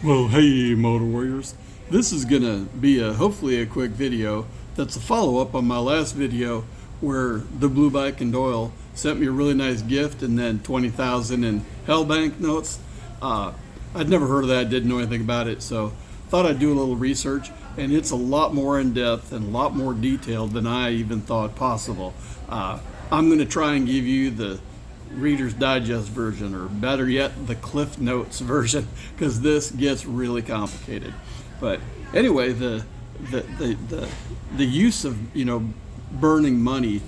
Well, hey, Motor Warriors. This is going to be hopefully a quick video that's a follow-up on my last video where the Blue Bike and Doyle sent me a really nice gift and then 20,000 in Hell Bank notes. I'd never heard of that, didn't know anything about it, so thought I'd do a little research, and it's a lot more in-depth and a lot more detailed than I even thought possible. I'm going to try and give you the Reader's Digest version, or better yet, the Cliff Notes version, because this gets really complicated. But anyway, the use of burning money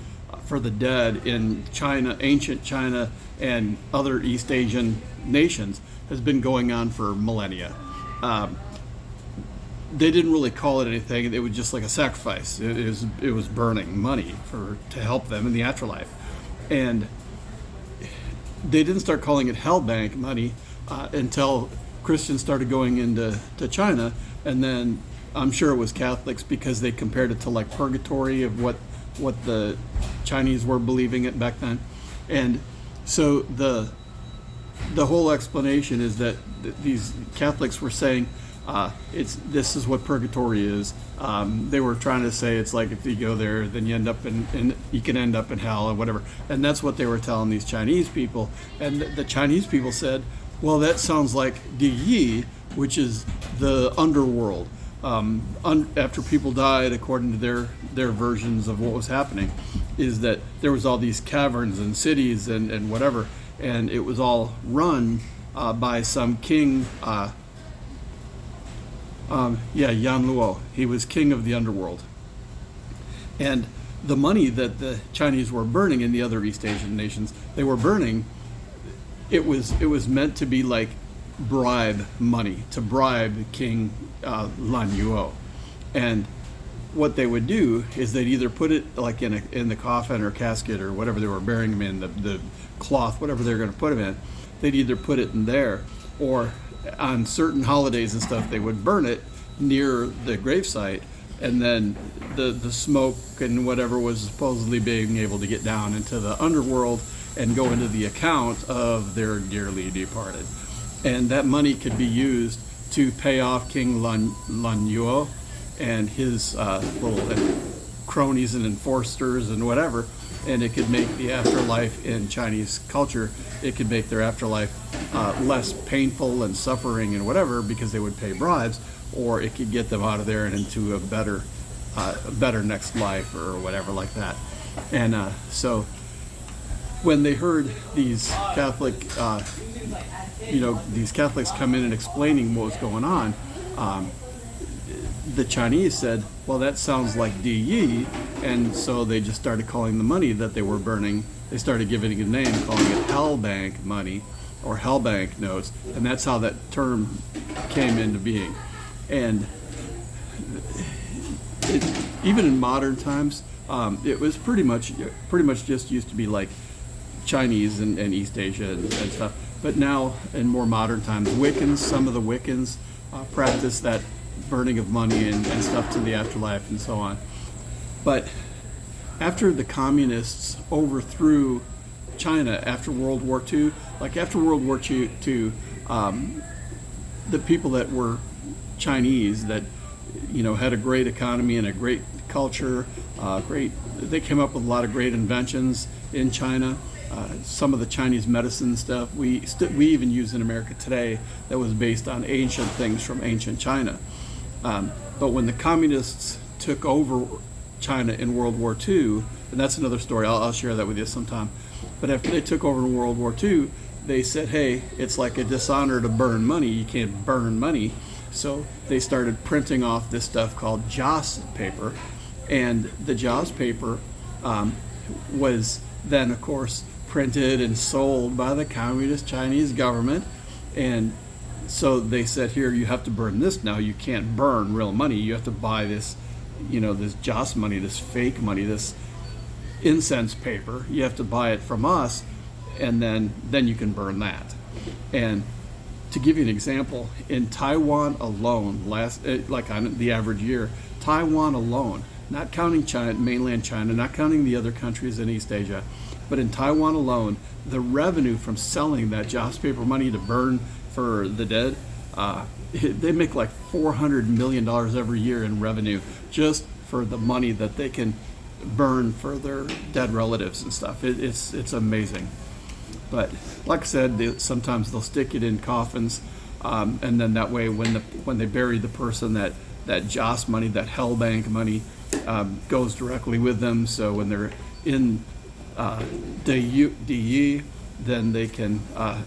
for the dead in China, ancient China, and other East Asian nations has been going on for millennia. They didn't really call it anything; it was just like a sacrifice. It was burning money to help them in the afterlife, and they didn't start calling it hell bank money until Christians started going into China, and then I'm sure it was Catholics because they compared it to like purgatory of what the Chinese were believing it back then. And so the whole explanation is that these Catholics were saying this is what purgatory is. They were trying to say it's like if you go there, then you end up you can end up in hell or whatever. And that's what they were telling these Chinese people. And the Chinese people said, well, that sounds like Di, which is the underworld. After people died, according to their versions of what was happening, is that there was all these caverns and cities and whatever, and it was all run by some king. Yan Luo. He was king of the underworld. And the money that the Chinese were burning in the other East Asian nations, they were burning, it was meant to be like bribe money, to bribe King Lan Yuo. And what they would do is they'd either put it like in the coffin or casket or whatever they were burying him in, the cloth, whatever they were going to put him in, they'd either put it in there, or on certain holidays and stuff, they would burn it near the gravesite, and then the smoke and whatever was supposedly being able to get down into the underworld and go into the account of their dearly departed. And that money could be used to pay off King Lan Yuo and his little cronies and enforcers and whatever, and it could make the afterlife in Chinese culture, it could make their afterlife less painful and suffering and whatever, because they would pay bribes, or it could get them out of there and into a better next life or whatever like that. And so when they heard these Catholics come in and explaining what was going on, the Chinese said, well, that sounds like Di, and so they just started calling the money that they were burning, they started giving it a name, calling it Hell Bank money or Hell Bank notes, and that's how that term came into being. And even in modern times, it was pretty much just used to be like Chinese and East Asia and stuff. But now, in more modern times, some of the Wiccans practice that burning of money and stuff to the afterlife and so on. But after the communists overthrew China after World War II, after World War II, the people that were Chinese that had a great economy and a great culture, they came up with a lot of great inventions in China. Some of the Chinese medicine stuff we even use in America today that was based on ancient things from ancient China. But when the communists took over China in World War II, and that's another story, I'll share that with you sometime. But after they took over in World War II, they said, hey, it's like a dishonor to burn money. You can't burn money. So they started printing off this stuff called Joss paper. And the Joss paper was then, of course, printed and sold by the communist Chinese government. And so they said, here, you have to burn this now. You can't burn real money. You have to buy this, this Joss money, this fake money, this incense paper. You have to buy it from us, and then you can burn that. And to give you an example, in Taiwan alone, on the average year, Taiwan alone, not counting China, mainland China, not counting the other countries in East Asia, but in Taiwan alone, the revenue from selling that Joss paper money to burn for the dead They make like $400 million every year in revenue just for the money that they can burn for their dead relatives and stuff. It's amazing. But like I said, sometimes they'll stick it in coffins, and then that way when they bury the person, that Joss money, that hell bank money, goes directly with them. So when they're in DE, then they can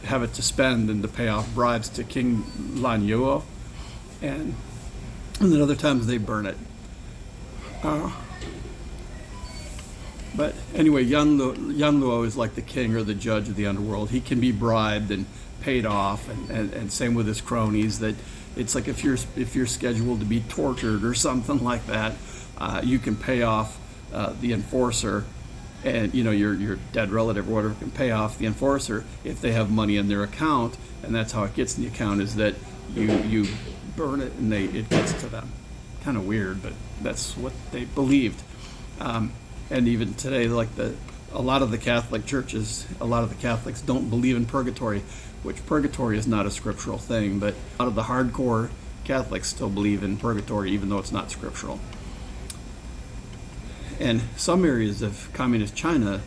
have it to spend and to pay off bribes to King Lan Yuo, and then other times they burn it. But anyway, Yan Luo is like the king or the judge of the underworld. He can be bribed and paid off, and same with his cronies. That it's like if you're scheduled to be tortured or something like that, you can pay off the enforcer, and your dead relative or whatever can pay off the enforcer if they have money in their account, and that's how it gets in the account, is that you burn it and it gets to them. Kind of weird, but that's what they believed. And even today, like a lot of the Catholic churches, a lot of the Catholics don't believe in purgatory, which purgatory is not a scriptural thing, but a lot of the hardcore Catholics still believe in purgatory, even though it's not scriptural. And some areas of communist China,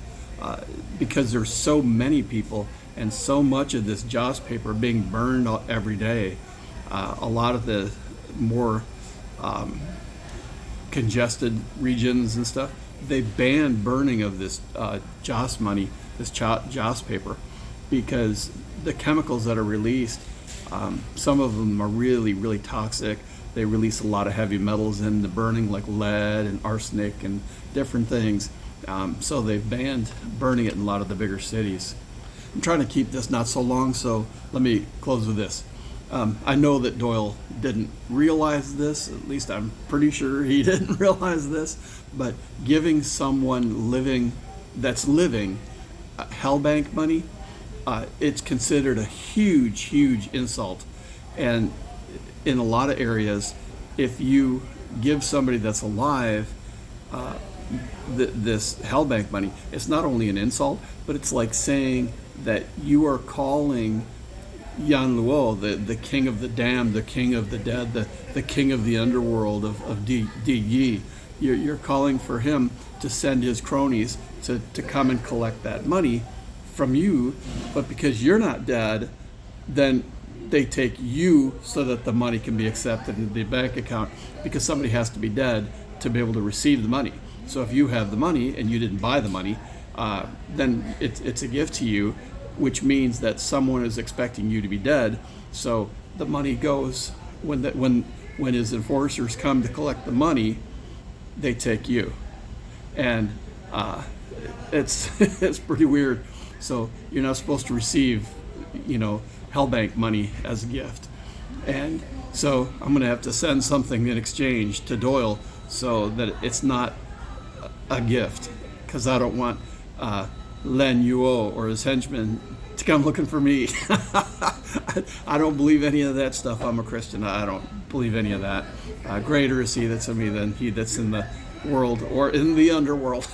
because there's so many people and so much of this Joss paper being burned every day, a lot of the more congested regions and stuff, they banned burning of this Joss money, this Joss paper, because the chemicals that are released, some of them are really, really toxic. They release a lot of heavy metals in the burning, like lead and arsenic and different things. So they've banned burning it in a lot of the bigger cities. I'm trying to keep this not so long, so let me close with this. I know that Doyle didn't realize this, at least I'm pretty sure he didn't realize this, but giving someone that's living hell bank money, it's considered a huge, huge insult. And in a lot of areas, if you give somebody that's alive this hell bank money, it's not only an insult, but it's like saying that you are calling Yan Luo, the king of the damned, the king of the dead, the king of the underworld of Di Yi. You're calling for him to send his cronies to come and collect that money from you, but because you're not dead, then they take you so that the money can be accepted into the bank account, because somebody has to be dead to be able to receive the money. So if you have the money and you didn't buy the money, then it's a gift to you, which means that someone is expecting you to be dead. So the money goes, when his enforcers come to collect the money, they take you. And it's it's pretty weird. So you're not supposed to receive, hell bank money as a gift. And so I'm going to have to send something in exchange to Doyle so that it's not a gift, because I don't want Len Yuo or his henchmen to come looking for me. I don't believe any of that stuff. I'm a Christian. I don't believe any of that. Greater is he that's in me than he that's in the world or in the underworld.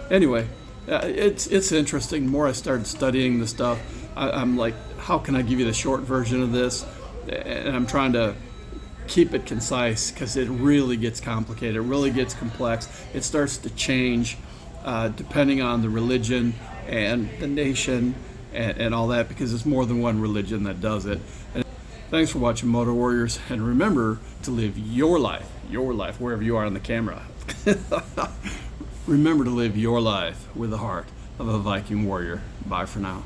Anyway, it's interesting. The more I started studying the stuff, I'm like, how can I give you the short version of this? And I'm trying to keep it concise, because it really gets complicated. It really gets complex. It starts to change depending on the religion and the nation and all that, because it's more than one religion that does it. And thanks for watching, Moto Warriors, and remember to live your life, wherever you are on the camera. Remember to live your life with the heart of a Viking warrior. Bye for now.